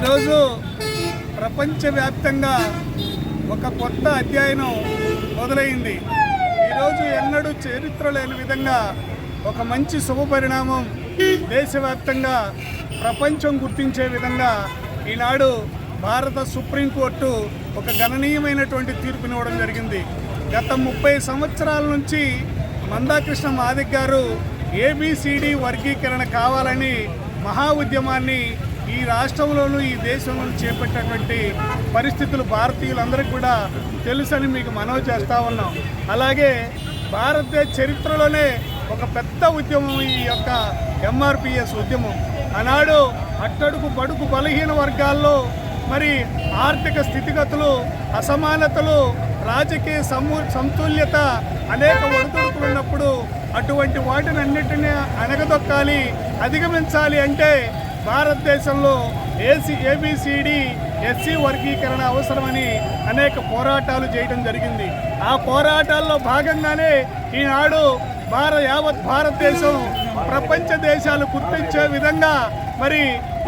ఈరోజు ప్రపంచవ్యాప్తంగా ఒక కొత్త అధ్యయనం మొదలైంది. ఈరోజు ఎన్నడూ చరిత్ర లేని విధంగా ఒక మంచి శుభపరిణామం దేశవ్యాప్తంగా ప్రపంచం గుర్తించే విధంగా ఈనాడు భారత సుప్రీంకోర్టు ఒక గణనీయమైనటువంటి తీర్పునివ్వడం జరిగింది. గత 30 సంవత్సరాల నుంచి మందాకృష్ణ మాదిక్ గారు ABCD వర్గీకరణ కావాలని మహా ఉద్యమాన్ని ఈ రాష్ట్రంలోనూ ఈ దేశంలోనూ చేపట్టినటువంటి పరిస్థితులు భారతీయులందరికీ కూడా తెలుసని మీకు మనవి చేస్తూ ఉన్నాం. అలాగే భారతదేశ చరిత్రలోనే ఒక పెద్ద ఉద్యమం ఈ యొక్క MRPS ఉద్యమం. ఆనాడు అట్టడుగు బడుగు బలహీన వర్గాల్లో మరి ఆర్థిక స్థితిగతులు, అసమానతలు, రాజకీయ సమతుల్యత అనేక ఒడిదుడుకులు ఉన్నప్పుడు అటువంటి వాటిని అన్నిటినీ అణగదొక్కాలి, అధిగమించాలి అంటే భారతదేశంలో ABCD SC వర్గీకరణ అవసరమని అనేక పోరాటాలు చేయడం జరిగింది. ఆ పోరాటాల్లో భాగంగానే ఈనాడు యావత్ భారతదేశం ప్రపంచ దేశాలు గుర్తించే విధంగా మరి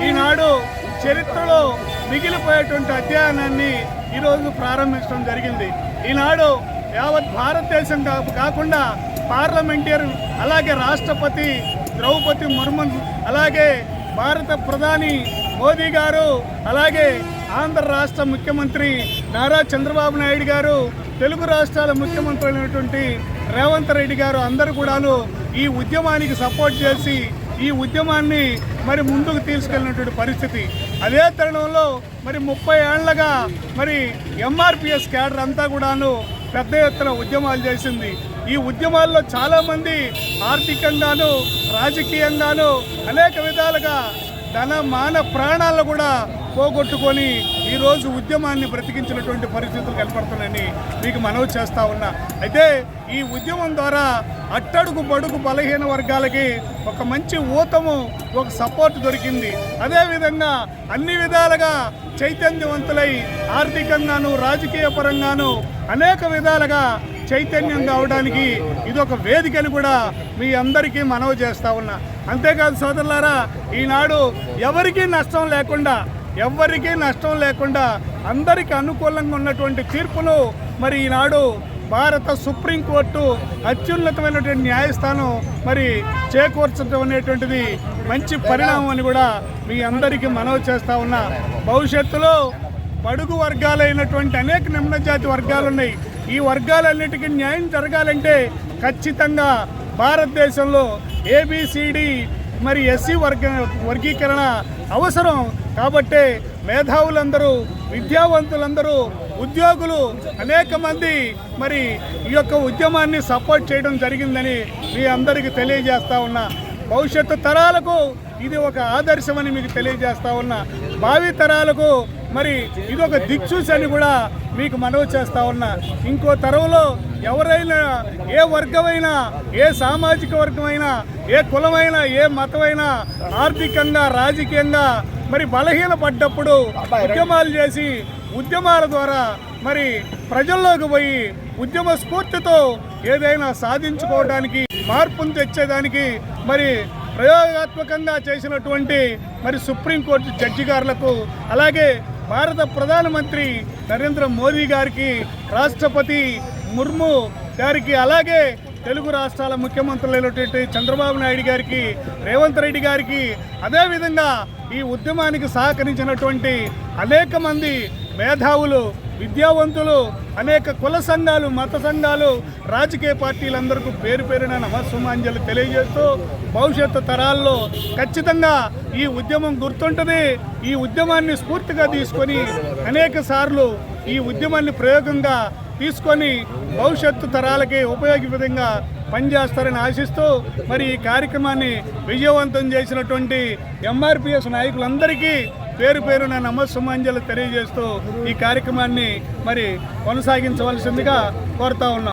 ఈనాడు చరిత్రలో మిగిలిపోయేటువంటి అధ్యయనాన్ని ఈరోజు ప్రారంభించడం జరిగింది. ఈనాడు యావత్ భారతదేశం కాకుండా పార్లమెంటరీ, అలాగే రాష్ట్రపతి ద్రౌపది ముర్ము, అలాగే భారత ప్రధాని మోదీ గారు, అలాగే ఆంధ్ర రాష్ట్ర ముఖ్యమంత్రి నారా చంద్రబాబు నాయుడు గారు, తెలుగు రాష్ట్రాల ముఖ్యమంత్రి అయినటువంటి రేవంత్ రెడ్డి గారు అందరూ కూడాను ఈ ఉద్యమానికి సపోర్ట్ చేసి ఈ ఉద్యమాన్ని మరి ముందుకు తీసుకెళ్ళినటువంటి పరిస్థితి. అదే తరుణంలో మరి 30 ఏళ్లగా మరి MRPS క్యాడర్ అంతా కూడాను పెద్ద ఎత్తున ఉద్యమాలు చేసింది. ఈ ఉద్యమాల్లో చాలామంది ఆర్థికంగాను రాజకీయంగాను అనేక విధాలుగా ధన మాన ప్రాణాలను కూడా పోగొట్టుకొని ఈరోజు ఉద్యమాన్ని బ్రతికించినటువంటి పరిస్థితులు కనపడుతున్నాయని మీకు మనవి చేస్తూ ఉన్నా. అయితే ఈ ఉద్యమం ద్వారా అట్టడుగు బడుగు బలహీన వర్గాలకి ఒక మంచి ఊతము, ఒక సపోర్ట్ దొరికింది. అదేవిధంగా అన్ని విధాలుగా చైతన్యవంతులై ఆర్థికంగాను రాజకీయ పరంగాను అనేక విధాలుగా చైతన్యం కావడానికి ఇదొక వేదికని కూడా మీ అందరికీ మనవి చేస్తూ ఉన్నా. అంతేకాదు సోదరులారా, ఈనాడు ఎవరికీ నష్టం లేకుండా అందరికీ అనుకూలంగా ఉన్నటువంటి తీర్పును మరి ఈనాడు భారత సుప్రీంకోర్టు అత్యున్నతమైనటువంటి న్యాయస్థానం మరి చేకూర్చడం అనేటువంటిది మంచి పరిణామం అని కూడా మీ అందరికీ మనవి చేస్తూ ఉన్నా. భవిష్యత్తులో బడుగు వర్గాలైనటువంటి అనేక నిమ్న జాతి వర్గాలు ఉన్నాయి. ఈ వర్గాలన్నిటికీ న్యాయం జరగాలంటే ఖచ్చితంగా భారతదేశంలో ABCD మరి SC వర్గీకరణ అవసరం. కాబట్టి మేధావులందరూ, విద్యావంతులందరూ, ఉద్యోగులు అనేక మంది మరి ఈ యొక్క ఉద్యమాన్ని సపోర్ట్ చేయడం జరిగిందని మీ అందరికీ తెలియజేస్తూ ఉన్నా. భవిష్యత్తు తరాలకు ఇది ఒక ఆదర్శమని మీకు తెలియజేస్తూ ఉన్నా. భావి తరాలకు మరి ఇది ఒక దిక్సూచి అని కూడా మీకు మనవి చేస్తూ ఉన్నా. ఇంకో తరంలో ఎవరైనా, ఏ వర్గమైనా, ఏ సామాజిక వర్గమైనా, ఏ కులమైనా, ఏ మతమైనా ఆర్థికంగా రాజకీయంగా మరి బలహీన పడ్డప్పుడు ఉద్యమాలు చేసి ఉద్యమాల ద్వారా మరి ప్రజల్లోకి పోయి ఉద్యమ స్ఫూర్తితో ఏదైనా సాధించుకోవడానికి, మార్పును తెచ్చేదానికి మరి ప్రయోగాత్మకంగా చేసినటువంటి మరి సుప్రీంకోర్టు జడ్జి గారులకు, అలాగే భారత ప్రధానమంత్రి నరేంద్ర మోదీ గారికి, రాష్ట్రపతి ముర్ము గారికి, అలాగే తెలుగు రాష్ట్రాల ముఖ్యమంత్రులైనటువంటి చంద్రబాబు నాయుడు గారికి, రేవంత్ రెడ్డి గారికి, అదేవిధంగా ఈ ఉద్యమానికి సహకరించినటువంటి అనేక మంది మేధావులు, విద్యావంతులు, అనేక కుల సంఘాలు, మత సంఘాలు, రాజకీయ పార్టీలందరికీ పేరు పేరున నమస్సుమాంజలు తెలియజేస్తూ భవిష్యత్తు తరాల్లో ఖచ్చితంగా ఈ ఉద్యమం గుర్తుంటుంది. ఈ ఉద్యమాన్ని స్ఫూర్తిగా తీసుకొని అనేక సార్లు ఈ ఉద్యమాన్ని ప్రయోగంగా తీసుకొని భవిష్యత్తు తరాలకి ఉపయోగ విధంగా పనిచేస్తారని ఆశిస్తూ మరి ఈ కార్యక్రమాన్ని విజయవంతం చేసినటువంటి MRPS నాయకులందరికీ పేరు పేరున నమస్సుమాంజలు తెలియజేస్తూ ఈ కార్యక్రమాన్ని మరి కొనసాగించవలసిందిగా కోరుతా ఉన్నాం.